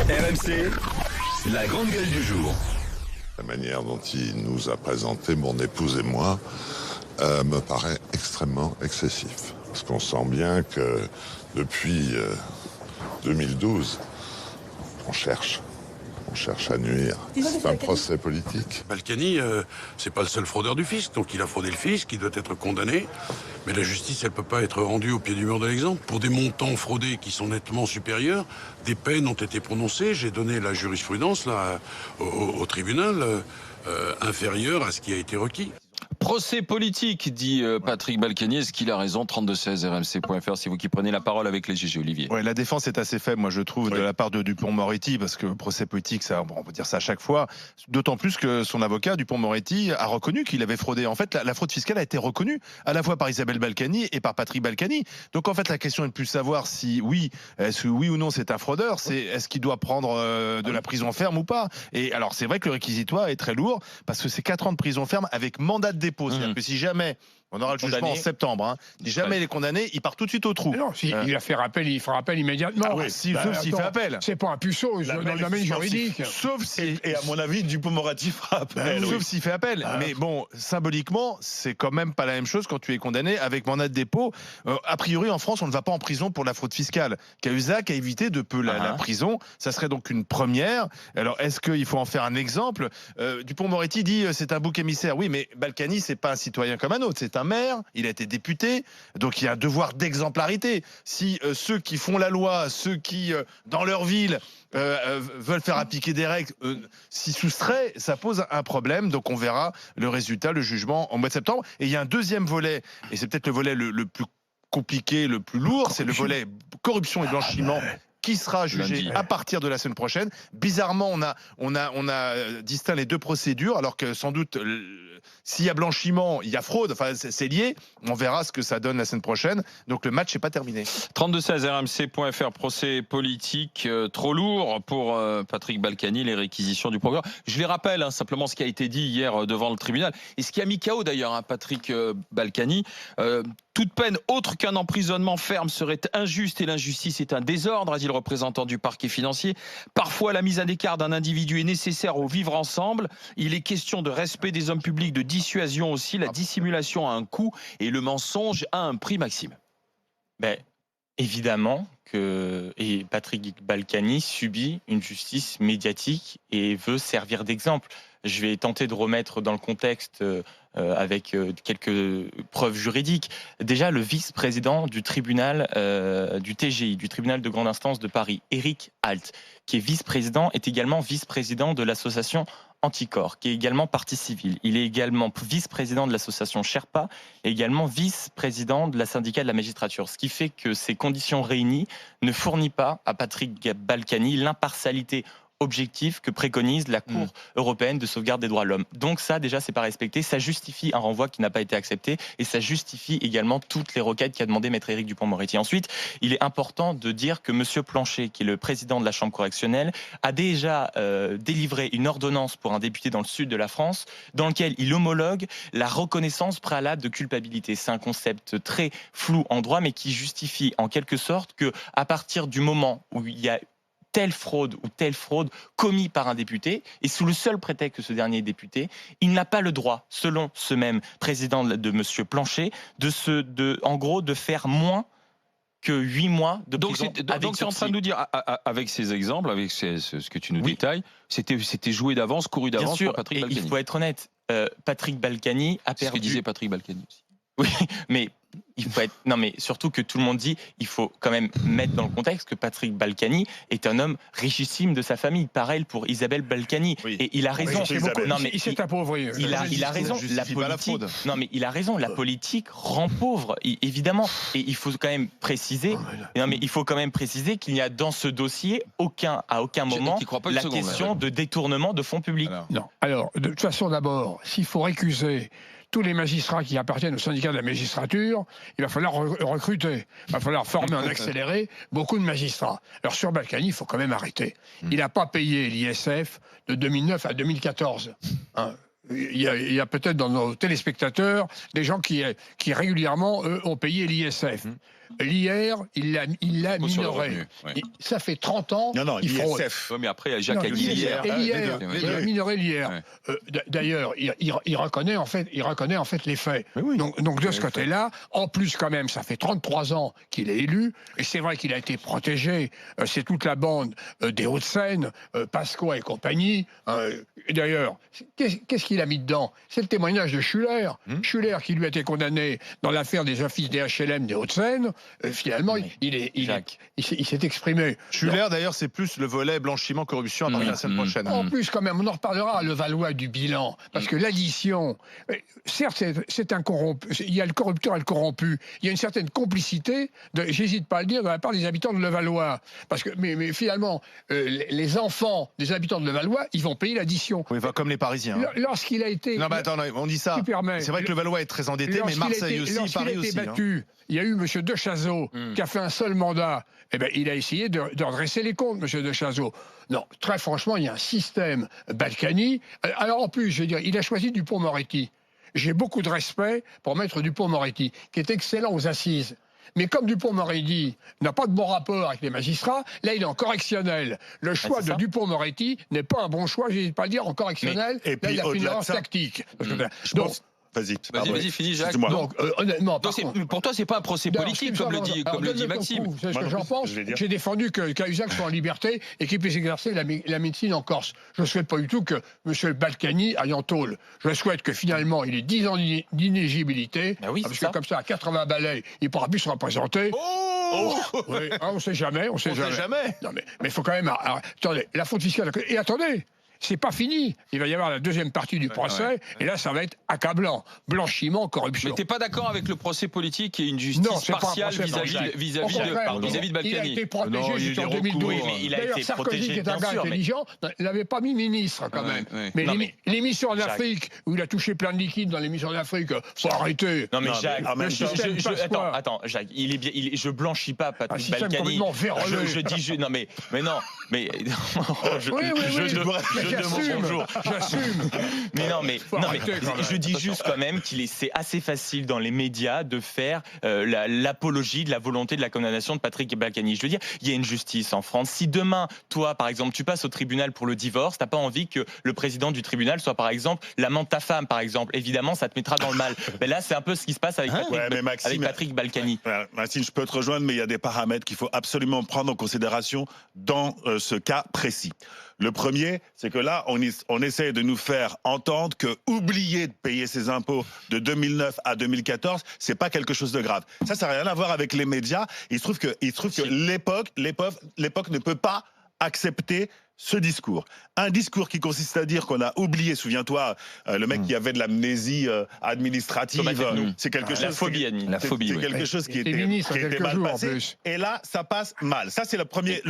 RMC, la grande gueule du jour. La manière dont il nous a présenté, mon épouse et moi, me paraît extrêmement excessif. Parce qu'on sent bien que depuis 2012, on cherche à nuire. C'est un procès politique. Balkany, c'est pas le seul fraudeur du fisc, donc il a fraudé le fisc, il doit être condamné. Mais la justice, elle peut pas être rendue au pied du mur de l'exemple. Pour des montants fraudés qui sont nettement supérieurs, des peines ont été prononcées. J'ai donné la jurisprudence là, au tribunal inférieure à ce qui a été requis. Procès politique, dit Patrick Balkany. Est-ce qu'il a raison? 32-16 rmc.fr, c'est vous qui prenez la parole avec les GG. Olivier. Ouais, la défense est assez faible, moi je trouve, de la part de Dupond-Moretti, parce que procès politique, ça, on peut dire ça à chaque fois. D'autant plus que son avocat, Dupond-Moretti, a reconnu qu'il avait fraudé. En fait, la fraude fiscale a été reconnue à la fois par Isabelle Balkany et par Patrick Balkany. Donc en fait, la question est de plus savoir si oui ou non c'est un fraudeur. C'est est-ce qu'il doit prendre de la prison ferme ou pas. Et alors c'est vrai que le réquisitoire est très lourd parce que c'est 4 ans de prison ferme avec mandat de dépôt. C'est-à-dire que si jamais on aura le jugement en septembre, si jamais il est condamné, il part tout de suite au trou. Non, il a fait rappel, il fera appel immédiatement. Ah oui, sauf s'il fait appel. C'est pas un puceau dans le domaine juridique. Sauf si, et à mon avis, Dupond-Moretti fera appel. Sauf s'il fait appel. Mais bon, symboliquement, c'est quand même pas la même chose quand tu es condamné avec mandat de dépôt. A priori, en France, on ne va pas en prison pour la fraude fiscale. Cahuzac a évité de peu la prison. Ça serait donc une première. Alors, est-ce qu'il faut en faire un exemple? Dupond-Moretti dit c'est un bouc émissaire. Oui, mais Balkany, c'est pas un citoyen comme un autre. C'est un maire, il a été député, donc il y a un devoir d'exemplarité. Si ceux qui font la loi, ceux qui, dans leur ville, veulent faire appliquer des règles, s'y soustraient, ça pose un problème. Donc on verra le résultat, le jugement en mois de septembre. Et il y a un deuxième volet, et c'est peut-être le volet le plus compliqué, le plus lourd, c'est le volet corruption et blanchiment, qui sera jugé à partir de la semaine prochaine. Bizarrement, on a distinct les deux procédures, alors que sans doute, s'il y a blanchiment, il y a fraude, enfin c'est lié. On verra ce que ça donne la semaine prochaine. Donc le match n'est pas terminé. 32-16 rmc.fr, procès politique trop lourd pour Patrick Balkany, les réquisitions du procureur. Je les rappelle, simplement ce qui a été dit hier devant le tribunal, et ce qui a mis KO d'ailleurs Patrick Balkany. Toute peine autre qu'un emprisonnement ferme serait injuste et l'injustice est un désordre, a dit le représentant du parquet financier. Parfois, la mise à l'écart d'un individu est nécessaire au vivre ensemble. Il est question de respect des hommes publics, de dissuasion aussi. La dissimulation a un coût et le mensonge a un prix, Maxime. Évidemment que Patrick Balkany subit une justice médiatique et veut servir d'exemple. Je vais tenter de remettre dans le contexte avec quelques preuves juridiques. Déjà, le vice-président du tribunal du TGI, du tribunal de grande instance de Paris, Éric Alt, qui est vice-président, est également vice-président de l'association Anticorps, qui est également partie civile. Il est également vice-président de l'association Sherpa et également vice-président de la syndicat de la magistrature. Ce qui fait que ces conditions réunies ne fournissent pas à Patrick Balkany l'impartialité objectif que préconise la Cour européenne de sauvegarde des droits de l'homme. Donc ça, déjà, c'est pas respecté. Ça justifie un renvoi qui n'a pas été accepté et ça justifie également toutes les requêtes qu'a demandé Maître Éric Dupond-Moretti. Ensuite, il est important de dire que Monsieur Planchet, qui est le président de la Chambre correctionnelle, a déjà délivré une ordonnance pour un député dans le sud de la France, dans lequel il homologue la reconnaissance préalable de culpabilité. C'est un concept très flou en droit, mais qui justifie en quelque sorte que, à partir du moment où il y a telle fraude ou telle fraude commis par un député, et sous le seul prétexte que ce dernier est député, il n'a pas le droit, selon ce même président de M. Planchet, en gros, de faire moins que 8 mois de prison. Donc tu es en train de nous dire, avec ces exemples, avec ce que tu nous détailles, c'était joué d'avance, couru d'avance pour Patrick Balkany. Il faut être honnête, Patrick Balkany a perdu... C'est ce que disait Patrick Balkany aussi. Oui, mais il faut être... Non, mais surtout que tout le monde dit, il faut quand même mettre dans le contexte que Patrick Balkany est un homme richissime de sa famille. Pareil pour Isabelle Balkany. Oui. Et il a raison. Il s'est appauvri. Il a raison. La politique. Non, mais il a raison. La politique rend pauvre, évidemment. Et il faut quand même préciser. Non, mais il faut quand même préciser qu'il n'y a dans ce dossier à aucun moment la question de détournement de fonds publics. Alors, de toute façon, d'abord, s'il faut récuser tous les magistrats qui appartiennent au syndicat de la magistrature, il va falloir recruter, il va falloir former en accéléré beaucoup de magistrats. Alors sur Balkany, il faut quand même arrêter. Il n'a pas payé l'ISF de 2009 à 2014. Il y a peut-être dans nos téléspectateurs des gens qui régulièrement, eux, ont payé l'ISF. l'IR, il l'a Impôt sur le minoré. revenu, oui. Ça fait 30 ans Non, qu'il fraude. l'ISF. Ouais, mais après, Jacques a dit hier. Et l'IR, les deux. il a minoré l'IR. Ouais. D'ailleurs, il reconnaît en fait les faits. Donc de ce côté-là, en plus quand même, ça fait 33 ans qu'il est élu, et c'est vrai qu'il a été protégé. C'est toute la bande des Hauts-de-Seine, Pasqua et compagnie. Et d'ailleurs, qu'est-ce qu'il a mis dedans? C'est le témoignage de Schuller. Schuller qui lui a été condamné dans l'affaire des offices des HLM des Hauts-de-Seine. Finalement, il s'est exprimé. Schuller, d'ailleurs, c'est plus le volet blanchiment, corruption à partir de la semaine prochaine. En plus, quand même, on en reparlera à Levallois du bilan, parce que l'addition, certes, c'est un corrompu, il y a le corrupteur et le corrompu, il y a une certaine complicité, j'hésite pas à le dire, de la part des habitants de Levallois, parce que, mais finalement, les enfants des habitants de Levallois, ils vont payer l'addition. Oui, comme les Parisiens. Lorsqu'il a été... Non, mais attends, on dit ça. C'est vrai que Levallois est très endetté, mais Marseille aussi, Paris aussi. Il y a eu M. De Chazeau qui a fait un seul mandat. Eh ben, il a essayé de redresser les comptes, M. De Chazeau. Non, très franchement, il y a un système Balkany. Alors en plus, je veux dire, il a choisi Dupond-Moretti. J'ai beaucoup de respect pour Maître Dupond-Moretti, qui est excellent aux assises. Mais comme Dupond-Moretti n'a pas de bon rapport avec les magistrats, là, il est en correctionnel. Le choix de Dupond-Moretti n'est pas un bon choix, je n'hésite pas à le dire, en correctionnel. Et là, puis, il a fait une au-delà de erreur ça, tactique. Vas-y, finis, Jacques. Donc, honnêtement, Pour toi, c'est pas un procès politique, comme le dit Maxime. C'est ce que j'en pense. J'ai défendu que Cahuzac soit en liberté et qu'il puisse exercer la médecine en Corse. Je ne souhaite pas du tout que M. Balkany aille en tôle. Je souhaite que finalement, il ait 10 ans d'inéligibilité. Parce que comme ça, à 80 balais, il ne pourra plus se représenter. Oui, on ne sait jamais. On sait jamais. Non, mais il faut quand même... Attendez, la faute fiscale... Et attendez, c'est pas fini. Il va y avoir la deuxième partie du procès, et là, ça va être accablant. Blanchiment, corruption. Mais t'es pas d'accord avec le procès politique et une justice partiale vis-à-vis de Balkany? Il a été protégé jusqu'en 2012. D'ailleurs, Sarkozy, qui est un gars intelligent, ne l'avait pas mis ministre, quand même. Mais l'émission en Afrique, où il a touché plein de liquide dans l'émission en Afrique, faut arrêter. Non, mais Jacques, attends, Jacques, je blanchis pas Patrick Balkany. Je dis, non, mais non, mais J'assume. Mais je dis juste quand même c'est assez facile dans les médias de faire l'apologie de la volonté de la condamnation de Patrick Balkany. Je veux dire, il y a une justice en France. Si demain, toi, par exemple, tu passes au tribunal pour le divorce, t'as pas envie que le président du tribunal soit, par exemple, l'amant de ta femme, par exemple. Évidemment, ça te mettra dans le mal. Mais là, c'est un peu ce qui se passe avec Patrick Balkany. Maxime, je peux te rejoindre, mais il y a des paramètres qu'il faut absolument prendre en considération dans ce cas précis. Le premier, c'est que là, on essaie de nous faire entendre que oublier de payer ses impôts de 2009 à 2014, c'est pas quelque chose de grave. Ça n'a rien à voir avec les médias. Il se trouve que l'époque ne peut pas accepter ce discours. Un discours qui consiste à dire qu'on a oublié, souviens-toi, le mec qui avait de l'amnésie administrative, c'est quelque chose... La phobie administrative. C'est quelque chose qui était mal passé. Et là, ça passe mal. Ça, c'est le premier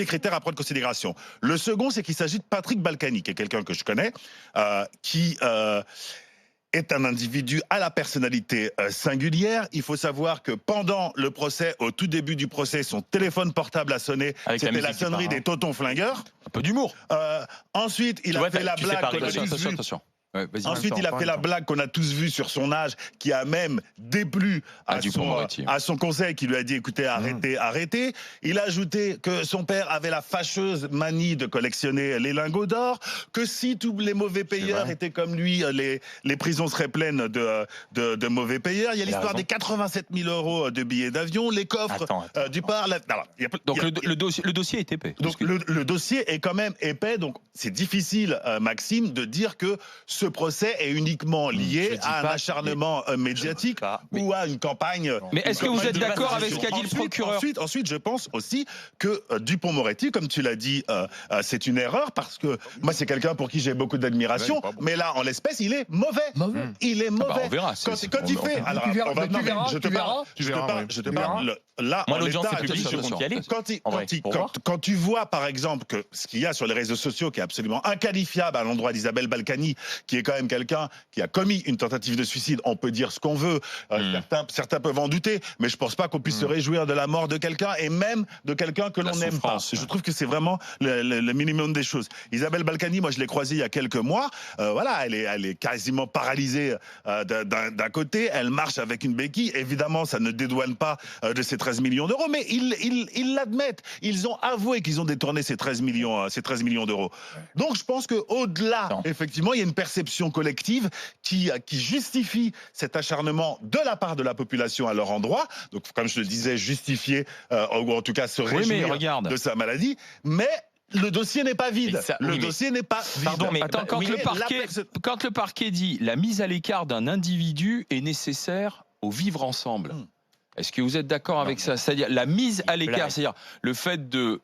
critère à prendre en considération. Le second, c'est qu'il s'agit de Patrick Balkany, qui est quelqu'un que je connais, qui... est un individu à la personnalité singulière. Il faut savoir que pendant le procès, au tout début du procès, son téléphone portable a sonné. C'était la sonnerie des Totons Flingueurs. Un peu d'humour. Ensuite, il a fait la blague. Attention. Ouais, ensuite, il a fait la blague qu'on a tous vue sur son âge, qui a même déplu à son conseil, qui lui a dit, écoutez, arrêtez. Il a ajouté que son père avait la fâcheuse manie de collectionner les lingots d'or, que si tous les mauvais payeurs étaient comme lui, les prisons seraient pleines de mauvais payeurs. Il y a l'histoire des 87 000 € de billets d'avion, les coffres du parc. Donc le dossier est épais. Donc le dossier est quand même épais, donc c'est difficile, Maxime, de dire que ce procès est uniquement lié à un acharnement médiatique ou à une campagne. Mais est-ce que vous êtes d'accord avec ce qu'a dit le procureur ? Ensuite, je pense aussi que Dupond-Moretti, comme tu l'as dit, c'est une erreur parce que moi, c'est quelqu'un pour qui j'ai beaucoup d'admiration. Mais là, en l'espèce, il est mauvais. Il est mauvais. On verra. Quand il fait. Alors, je te parle. Là, moi, l'audience est publique, je compte y aller. Quand tu vois, par exemple, que ce qu'il y a sur les réseaux sociaux qui est absolument inqualifiable à l'endroit d'Isabelle Balkany, qui est quand même quelqu'un qui a commis une tentative de suicide. On peut dire ce qu'on veut. Certains peuvent en douter, mais je pense pas qu'on puisse se réjouir de la mort de quelqu'un et même de quelqu'un que l'on n'aime pas. Je trouve que c'est vraiment le minimum des choses. Isabelle Balkany, moi je l'ai croisée il y a quelques mois. Voilà, elle est quasiment paralysée d'un côté. Elle marche avec une béquille. Évidemment, ça ne dédouane pas de ces 13 millions d'euros, mais ils l'admettent. Ils ont avoué qu'ils ont détourné ces 13 millions d'euros. Donc je pense qu'au-delà, effectivement, il y a une perception collective qui justifie cet acharnement de la part de la population à leur endroit. Donc, comme je le disais, justifier, ou en tout cas se réjouir de sa maladie. Mais le dossier n'est pas vide. Le dossier n'est pas vide. Pardon, mais attends, quand le parquet dit la mise à l'écart d'un individu est nécessaire au vivre ensemble, est-ce que vous êtes d'accord avec ça? C'est-à-dire la mise à l'écart, c'est-à-dire le fait de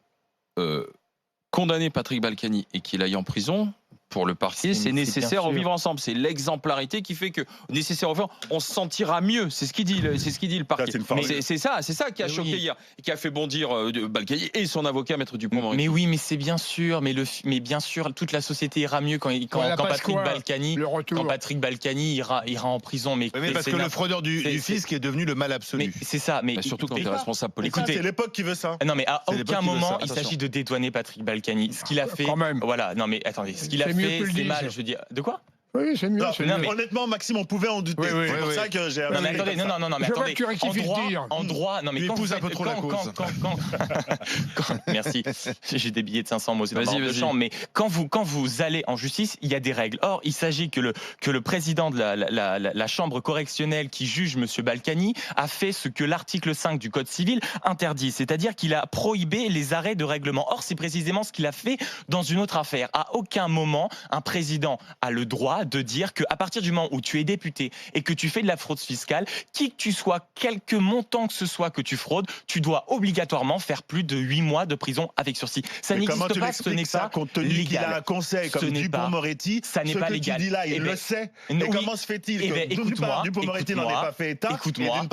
condamner Patrick Balkany et qu'il aille en prison, pour le parquet, c'est nécessaire au vivre ensemble. C'est l'exemplarité qui fait que nécessaire au vivre, on se sentira mieux. C'est ce qu'il dit, le parquet. C'est ça qui a choqué hier, et qui a fait bondir Balkany et son avocat, Maître Dupond-Moretti. Mais oui, mais c'est bien sûr, mais bien sûr, toute la société ira mieux quand Patrick Balkany ira en prison. Mais parce que le fraudeur du fisc est devenu le mal absolu. C'est ça. Mais surtout quand tu es responsable politique. C'est l'époque qui veut ça. Non, mais à aucun moment il s'agit de dédouaner Patrick Balkany. Ce qu'il a fait, voilà. Non, mais attendez, ce qu'il a fait, c'est mal. Je veux dire, de quoi? Oui, c'est mieux. Honnêtement, Maxime, on pouvait en douter. C'est pour ça que j'ai. Non, mais attendez, mais attendez. En droit, non, mais quand vous un peu trop la cause. Merci. J'ai des billets de 500 mots dans le champ, mais quand vous allez en justice, il y a des règles. Or, il s'agit que le président de la chambre correctionnelle qui juge M. Balkany a fait ce que l'article 5 du Code civil interdit, c'est-à-dire qu'il a prohibé les arrêts de règlement. Or, c'est précisément ce qu'il a fait dans une autre affaire. À aucun moment, un président a le droit de dire qu'à partir du moment où tu es député et que tu fais de la fraude fiscale, qui que tu sois, quelque montant que ce soit que tu fraudes, tu dois obligatoirement faire plus de 8 mois de prison avec sursis. Ça n'existe pas, ce n'est pas compte tenu qu'il a un conseil comme Dupond-Moretti, ça n'est pas légal. Ce que tu dis là, il le sait. Et comment se fait-il que Dupond-Moretti n'en ait pas fait état? Écoute-moi,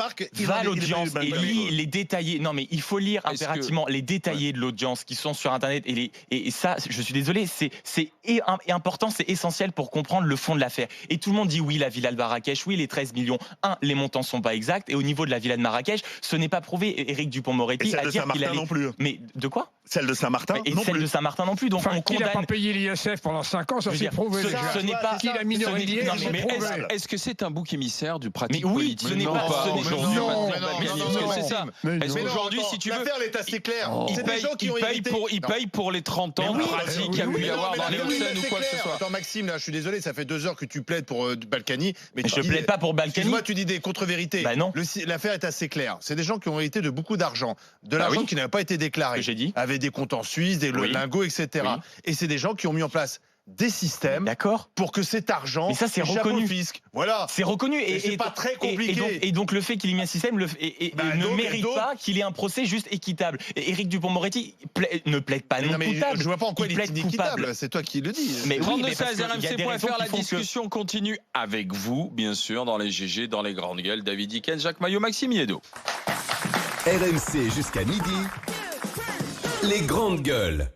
va à l'audience et lis les détaillés. Non, mais il faut lire impérativement les détaillés de l'audience qui sont sur Internet. Et ça, je suis désolé, c'est important, c'est essentiel pour comprendre le fond de l'affaire. Et tout le monde dit oui, la villa de Marrakech, oui, les 13 millions. Les montants sont pas exacts. Et au niveau de la villa de Marrakech, ce n'est pas prouvé. Éric Dupond-Moretti a dit qu'il allait... non plus. Mais de quoi? Celle de Saint-Martin non plus. Celle de Saint-Martin non plus. Donc on qu'il n'a pas payé l'ISF pendant 5 ans, ça s'est prouvé. Ce n'est pas... Qu'il a minoré l'ISF, c'est prouvé. Est-ce que c'est un bouc émissaire du pratique politique? Ce n'est pas aujourd'hui. C'est ça. Est-ce qu'aujourd'hui, si tu veux... L'affaire est assez claire. Il paye pour les 30 ans de pratique qu'il y a pu y avoir dans les Hauts-de-Seine ou quoi que ce soit. Attends, Maxime, là, je suis désolé, ça fait 2 heures que tu plaides pour Balkany. Mais je plaide pas pour Balkany. Moi, tu dis des contre-vérités. Bah non. L'affaire est assez claire. C'est des gens qui ont hérité de beaucoup d'argent. De l'argent qui n'avait pas été déclaré. J'ai dit. Avec des comptes en Suisse, des lingots, etc. Et c'est des gens qui ont mis en place des systèmes pour que cet argent mais ça c'est reconnu au fisc. Voilà, c'est reconnu et c'est pas très compliqué. Et donc le fait qu'il ait mis un système ne mérite pas qu'il ait un procès juste équitable. Et Éric Dupond-Moretti ne plaide pas non coupable. Je vois pas en quoi il est inéquitable. C'est toi qui le dis. Mais 32-16 RMC.fr, la discussion continue avec vous, bien sûr, dans les GG, dans les grandes gueules. David Dicken, Jacques Maillot, Maxime Yeddo. RMC jusqu'à midi. Les grandes gueules.